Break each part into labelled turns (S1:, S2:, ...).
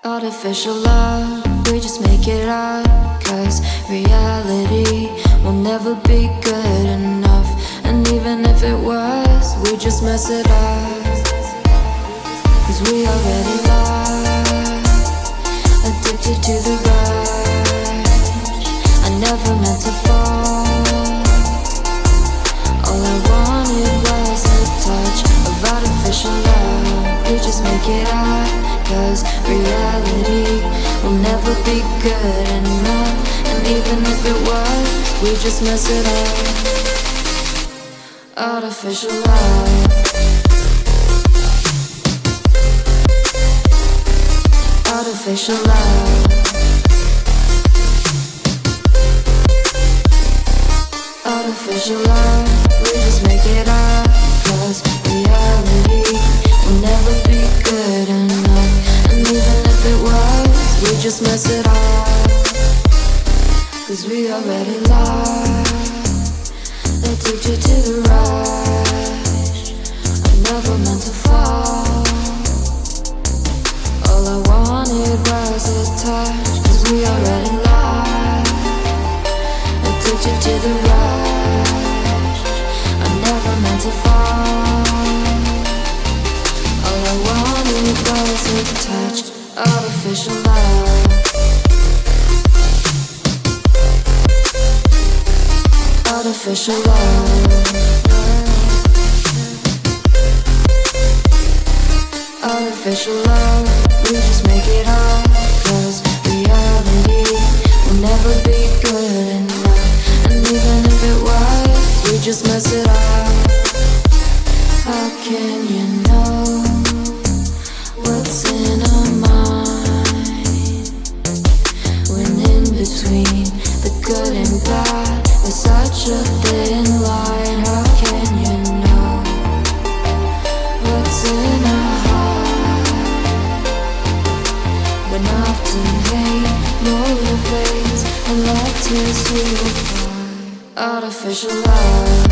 S1: Artificial love, we just make it up. Cause reality will never be good enough. And even if it was, we just mess it up. Cause we already lost, addicted to the rush. I never meant to fall. All I wanted was a touch of artificial love. We just make it up. Cause reality will never be good enough. And even if it was, we just mess it up. Artificial love. Artificial love. Artificial love. We just make it up. Cause reality will never be good enough. And even if it was, we just mess it up. Cause we already lost, addicted to the rush. I never meant to fall. All I wanted was a touch. Cause we already lost, addicted to the rush. I never meant to fall. All I wanted was a touch. Artificial love. Artificial love. Artificial love. We just make it up. Cause reality will never be good enough. And even if it was, we just mess it up. How can you know what's in our mind when in between the good and bad there's such a thin line? How can you know what's in our heart when often hate motivates and love tears you apart? Artificial love.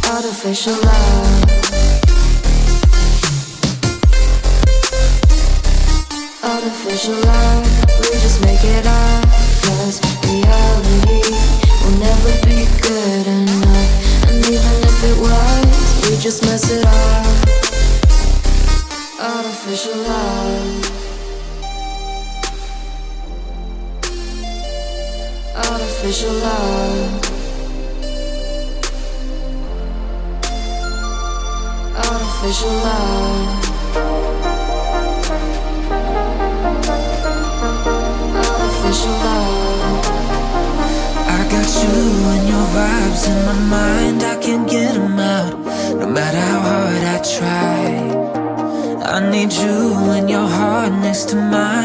S1: Artificial love. Artificial love. We just make it up. Cause reality will never be good enough. And even if it was, we just mess it up. Artificial love. Artificial love. Artificial love. Artificial love.
S2: I got you and your vibes in my mind. I can't get them out, no matter how hard I try. I need you and your heart next to mine.